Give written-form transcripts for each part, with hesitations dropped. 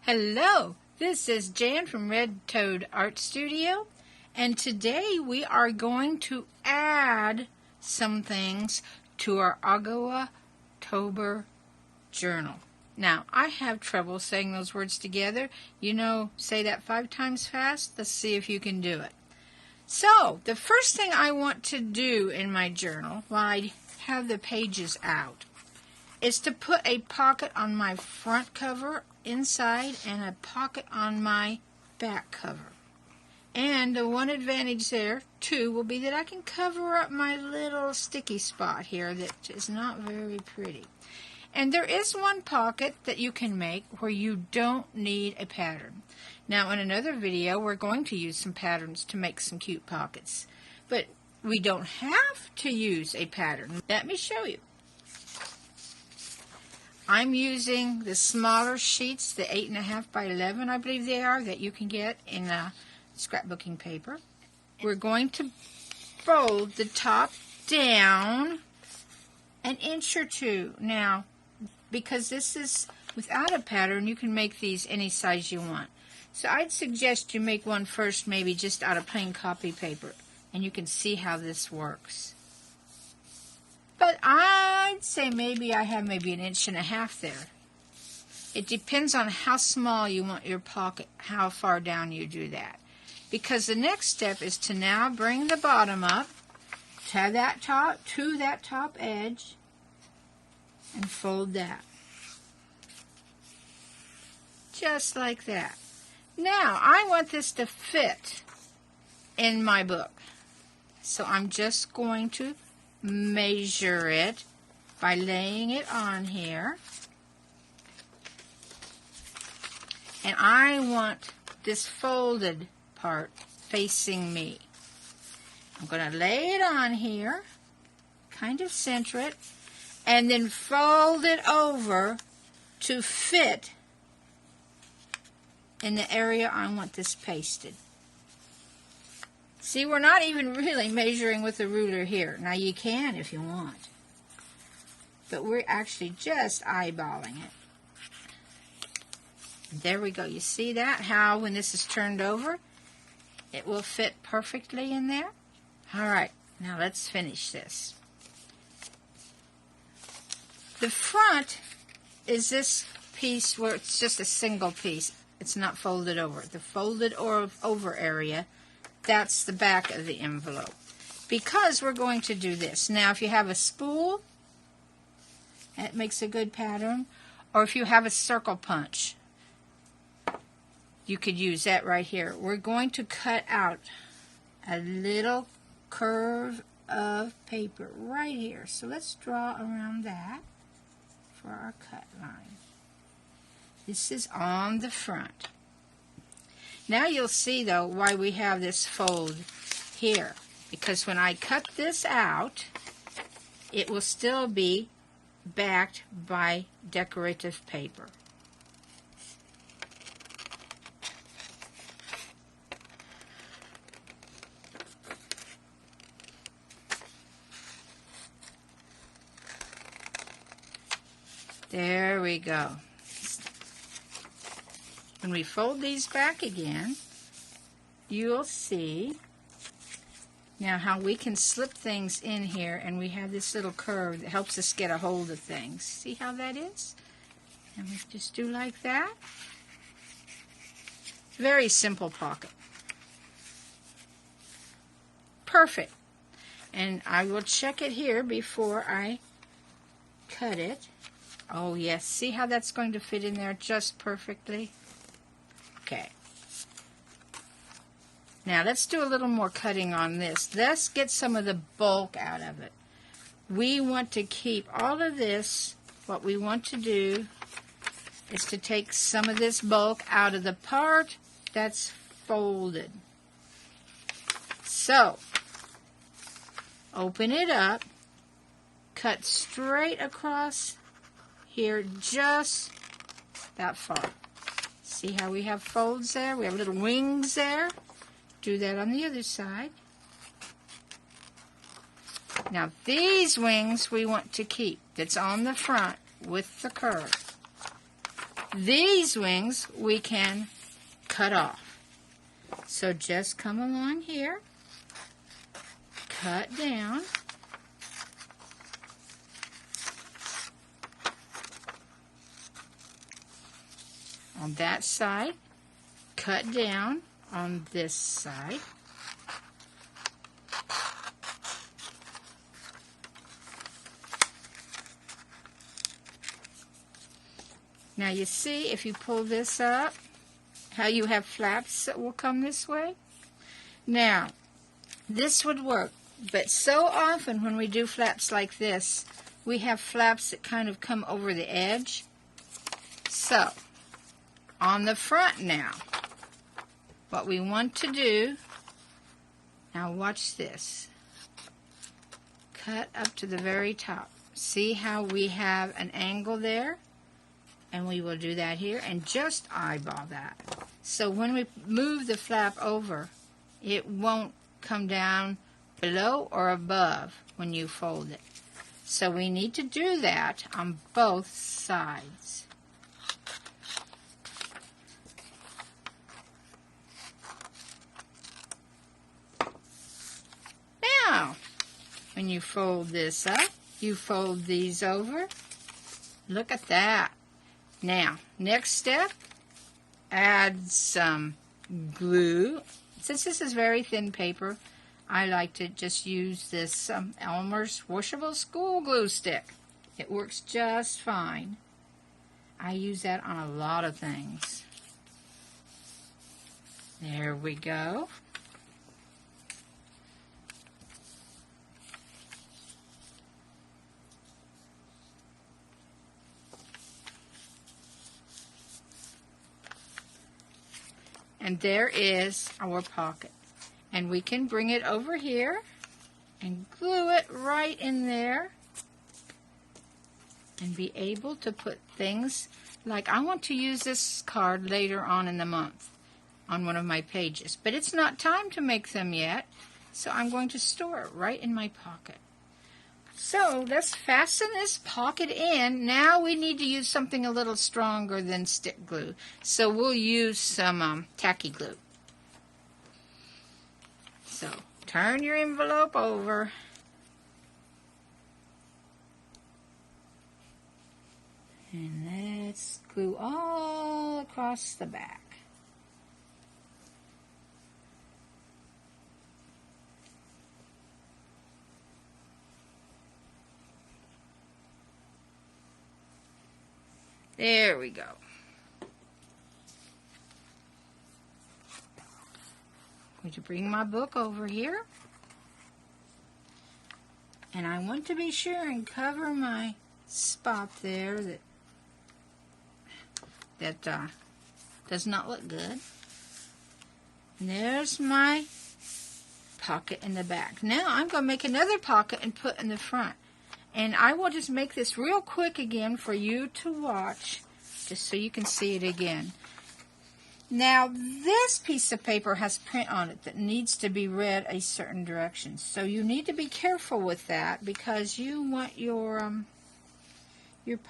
Hello, this is Jan from Red Toad Art Studio, and today we are going to add some things to our Aguatober journal. Now, I have trouble saying those words together. You know, say that 5 times fast. Let's see if you can do it. So, the first thing I want to do in my journal, while I have the pages out, is to put a pocket on my front cover inside and a pocket on my back cover. And the one advantage there, too, will be that I can cover up my little sticky spot here that is not very pretty. And there is one pocket that you can make where you don't need a pattern. Now, in another video, we're going to use some patterns to make some cute pockets. But we don't have to use a pattern. Let me show you. I'm using the smaller sheets, the 8.5 by 11, I believe they are, that you can get in scrapbooking paper. We're going to fold the top down an inch or two. Now, because this is without a pattern, you can make these any size you want. So I'd suggest you make one first, maybe just out of plain copy paper, and you can see how this works. But I'd say maybe I have maybe 1.5 inches there. It depends on how small you want your pocket, how far down you do that. Because the next step is to now bring the bottom up to that top edge and fold that. Just like that. Now, I want this to fit in my book. So I'm just going to measure it by laying it on here. And I want this folded part facing me. I'm going to lay it on here, kind of center it, and then fold it over to fit in the area I want this pasted. See, we're not even really measuring with the ruler here. Now, you can if you want. But we're actually just eyeballing it. There we go. You see that? How when this is turned over, it will fit perfectly in there? All right. Now, let's finish this. The front is this piece where it's just a single piece. It's not folded over. The folded over area, that's the back of the envelope. Because we're going to do this. Now, if you have a spool, that makes a good pattern. Or if you have a circle punch, you could use that right here. We're going to cut out a little curve of paper right here. So let's draw around that for our cut line. This is on the front. Now you'll see, though, why we have this fold here. Because when I cut this out, it will still be backed by decorative paper. There we go. When we fold these back again, you'll see now how we can slip things in here, and we have this little curve that helps us get a hold of things. See how that is? And we just do like that. Very simple pocket. Perfect. And I will check it here before I cut it. Oh yes, see how that's going to fit in there just perfectly? Okay. Now let's do a little more cutting on this. Let's get some of the bulk out of it. We want to keep all of this. What we want to do is to take some of this bulk out of the part that's folded. So, open it up, cut straight across here just that far. See how we have folds there? We have little wings there. Do that on the other side. Now these wings we want to keep. That's on the front with the curve. These wings we can cut off. So just come along here, cut down, on that side, cut down on this side. Now you see, if you pull this up, how you have flaps that will come this way? Now, this would work, but so often when we do flaps like this, we have flaps that kind of come over the edge. So, on the front now, what we want to do, now watch this, cut up to the very top. See how we have an angle there? And we will do that here and just eyeball that. So when we move the flap over, it won't come down below or above when you fold it. So we need to do that on both sides. Now, when you fold this up, you fold these over. Look at that. Now, next step, add some glue. Since this is very thin paper, I like to just use this Elmer's washable school glue stick. It works just fine. I use that on a lot of things. There we go. And there is our pocket. And we can bring it over here and glue it right in there and be able to put things like, I want to use this card later on in the month on one of my pages, but it's not time to make them yet, so I'm going to store it right in my pocket. So let's fasten this pocket in. Now we need to use something a little stronger than stick glue. So we'll use some tacky glue. So turn your envelope over. And let's glue all across the back. There we go. I'm going to bring my book over here. And I want to be sure and cover my spot there that does not look good. And there's my pocket in the back. Now I'm going to make another pocket and put in the front. And I will just make this real quick again for you to watch, just so you can see it again. Now, this piece of paper has print on it that needs to be read a certain direction. So you need to be careful with that because you want your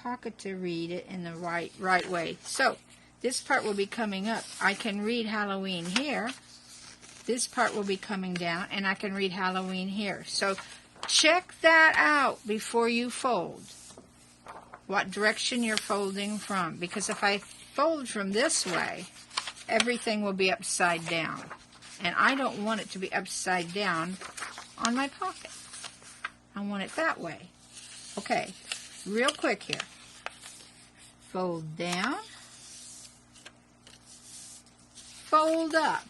pocket to read it in the right way. So this part will be coming up. I can read Halloween here. This part will be coming down, and I can read Halloween here. So check that out before you fold, what direction you're folding from. Because if I fold from this way, everything will be upside down. And I don't want it to be upside down on my pocket. I want it that way. Okay, real quick here. Fold down. Fold up.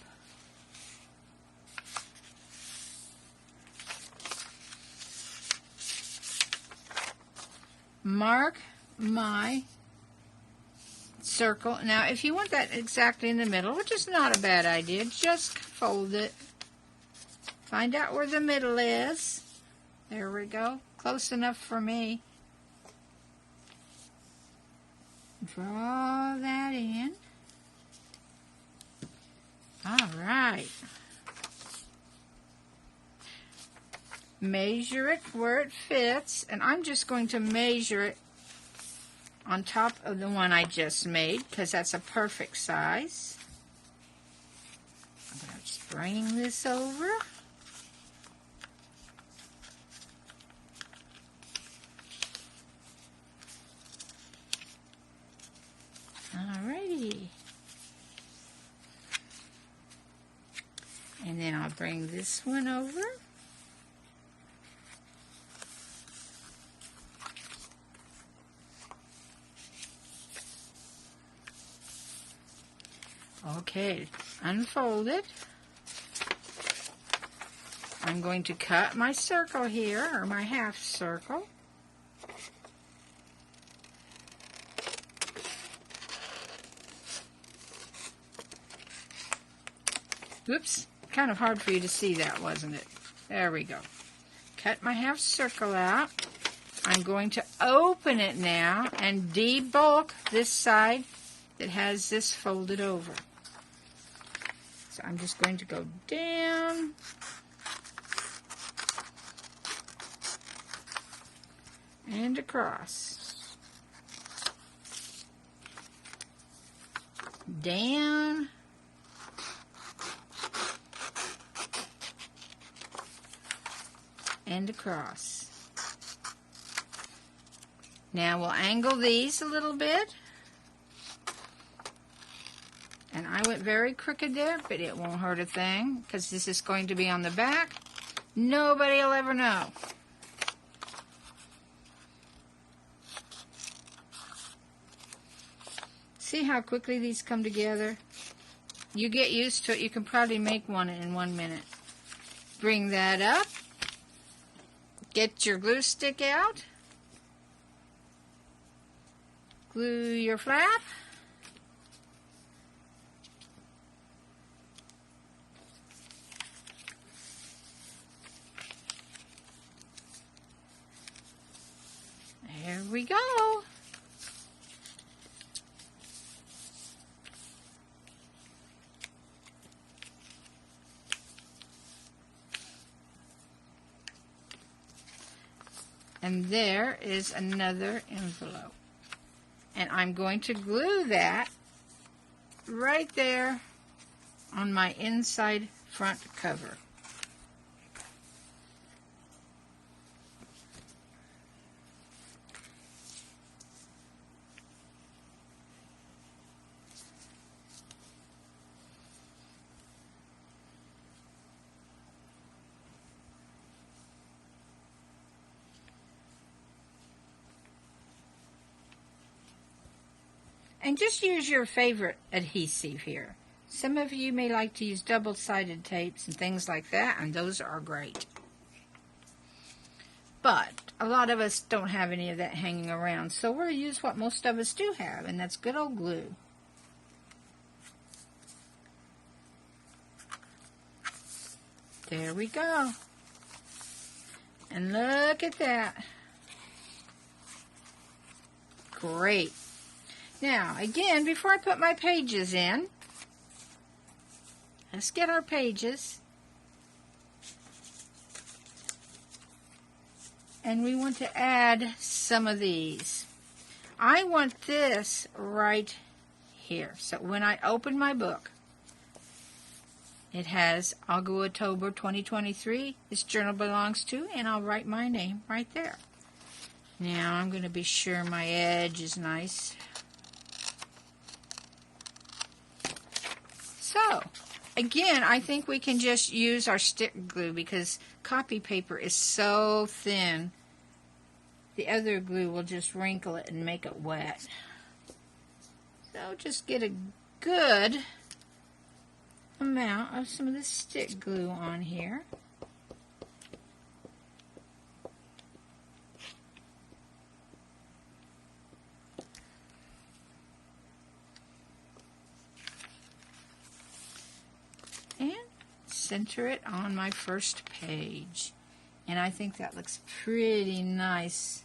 Mark my circle. Now, if you want that exactly in the middle, which is not a bad idea, just fold it. Find out where the middle is. There we go. Close enough for me. Draw that in. All right. Measure it where it fits, and I'm just going to measure it on top of the one I just made because that's a perfect size. I'm going to just bring this over. Alrighty. And then I'll bring this one over. Okay, unfold it. I'm going to cut my circle here, or my half circle. Oops, kind of hard for you to see that, wasn't it? There we go. Cut my half circle out. I'm going to open it now and debulk this side that has this folded over. So I'm just going to go down and across. Down and across. Now we'll angle these a little bit. And I went very crooked there, but it won't hurt a thing because this is going to be on the back. Nobody will ever know. See how quickly these come together? You get used to it. You can probably make one in 1 minute. Bring that up. Get your glue stick out. Glue your flap. There we go. And there is another envelope. And I'm going to glue that right there on my inside front cover. And just use your favorite adhesive here. Some of you may like to use double-sided tapes and things like that, and those are great. But a lot of us don't have any of that hanging around, so we'll use what most of us do have, and that's good old glue. There we go. And look at that. Great. Now, again, before I put my pages in, let's get our pages. And we want to add some of these. I want this right here. So when I open my book, it has Aguatober 2023. This journal belongs to, and I'll write my name right there. Now I'm going to be sure my edge is nice. So, again, I think we can just use our stick glue because copy paper is so thin. The other glue will just wrinkle it and make it wet. So just get a good amount of some of the stick glue on here. And center it on my first page. And I think that looks pretty nice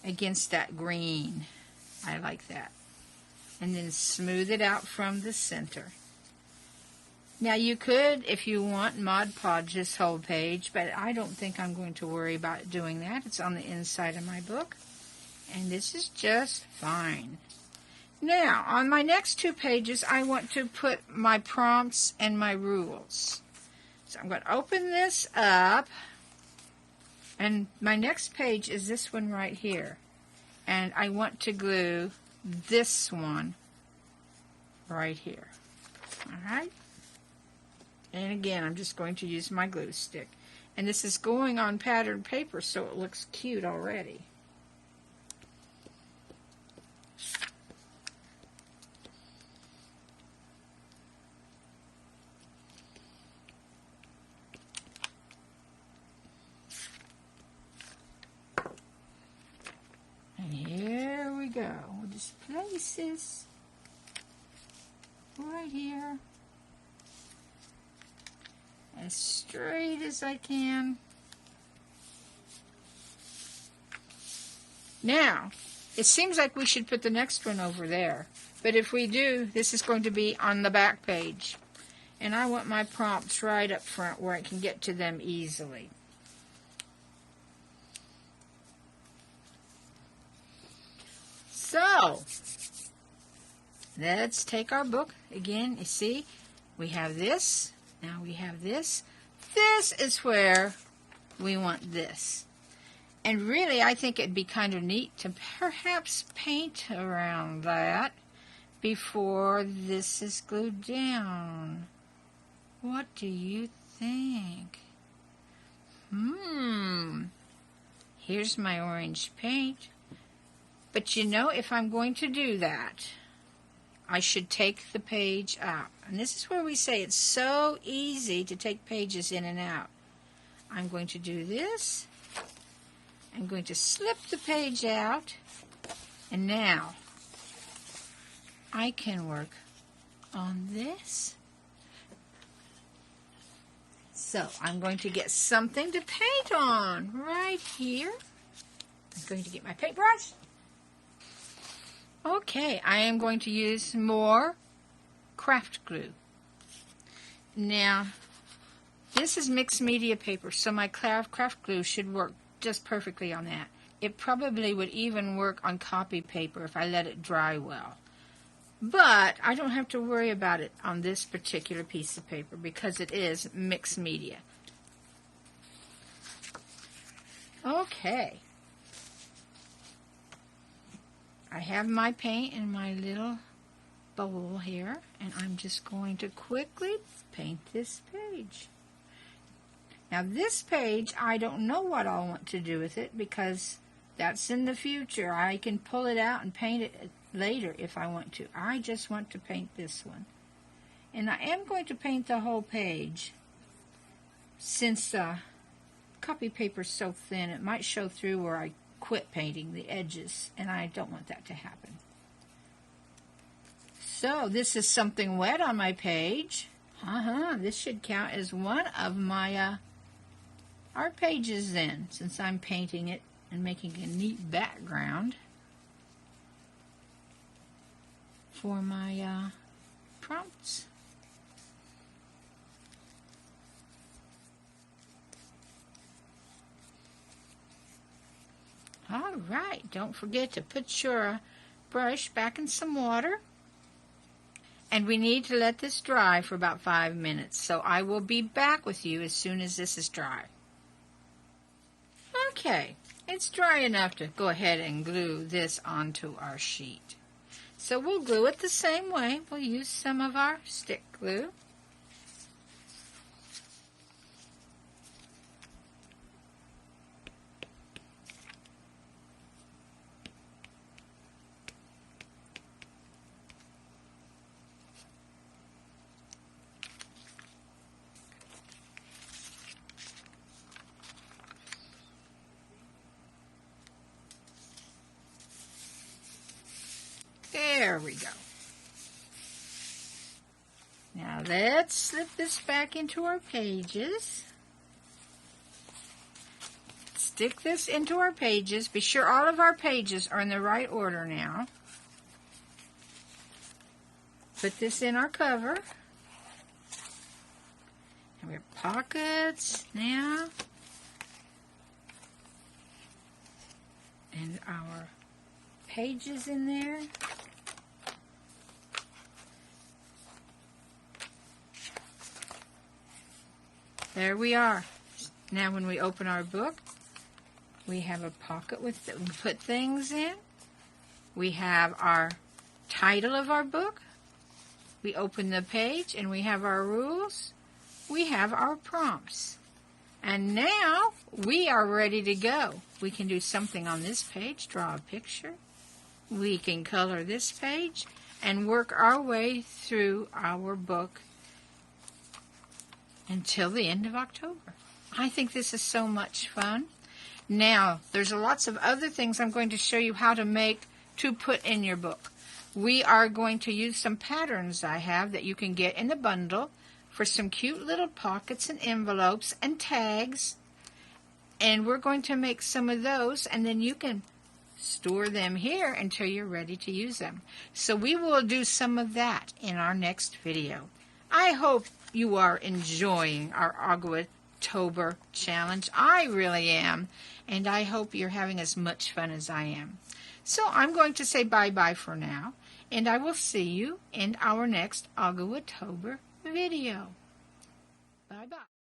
against that green. I like that. And then smooth it out from the center. Now you could, if you want, Mod Podge this whole page, but I don't think I'm going to worry about doing that. It's on the inside of my book, and this is just fine. Now, on my next 2 pages, I want to put my prompts and my rules. So I'm going to open this up, and my next page is this one right here. And I want to glue this one right here. All right? And again, I'm just going to use my glue stick. And this is going on patterned paper, so it looks cute already. And here we go. We'll just place this right here, as straight as I can. Now, it seems like we should put the next one over there. But if we do, this is going to be on the back page. And I want my prompts right up front where I can get to them easily. So, let's take our book. Again, you see, we have this. Now we have this. This is where we want this. And really, I think it'd be kind of neat to perhaps paint around that before this is glued down. What do you think? Here's my orange paint. But you know, if I'm going to do that, I should take the page out. And this is where we say it's so easy to take pages in and out. I'm going to do this. I'm going to slip the page out. And now, I can work on this. So, I'm going to get something to paint on right here. I'm going to get my paintbrush. Okay, I am going to use more craft glue. Now, this is mixed media paper, so my craft glue should work just perfectly on that. It probably would even work on copy paper if I let it dry well. But I don't have to worry about it on this particular piece of paper because it is mixed media. Okay. I have my paint in my little bowl here, and I'm just going to quickly paint this page. Now this page, I don't know what I'll want to do with it because that's in the future. I can pull it out and paint it later if I want to. I just want to paint this one. And I am going to paint the whole page since copy paper is so thin it might show through where I quit painting the edges, and I don't want that to happen. So this is something wet on my page. This should count as one of my art pages then, since I'm painting it and making a neat background for my prompts. All right, don't forget to put your brush back in some water. And we need to let this dry for about 5 minutes. So I will be back with you as soon as this is dry. Okay, it's dry enough to go ahead and glue this onto our sheet. So we'll glue it the same way. We'll use some of our stick glue. There we go. Now let's slip this back into our pages. Stick this into our pages. Be sure all of our pages are in the right order now. Put this in our cover. And we have pockets now. And our pages in there. There we are. Now when we open our book, we have a pocket with we put things in. We have our title of our book. We open the page and we have our rules. We have our prompts. And now we are ready to go. We can do something on this page, draw a picture. We can color this page and work our way through our book until the end of October. I think this is so much fun. Now, there's lots of other things I'm going to show you how to make to put in your book. We are going to use some patterns I have that you can get in the bundle for some cute little pockets and envelopes and tags. And we're going to make some of those, and then you can store them here until you're ready to use them. So we will do some of that in our next video. I hope you are enjoying our Aguatober challenge. I really am, and I hope you're having as much fun as I am. So I'm going to say bye-bye for now, and I will see you in our next Aguatober video. Bye-bye.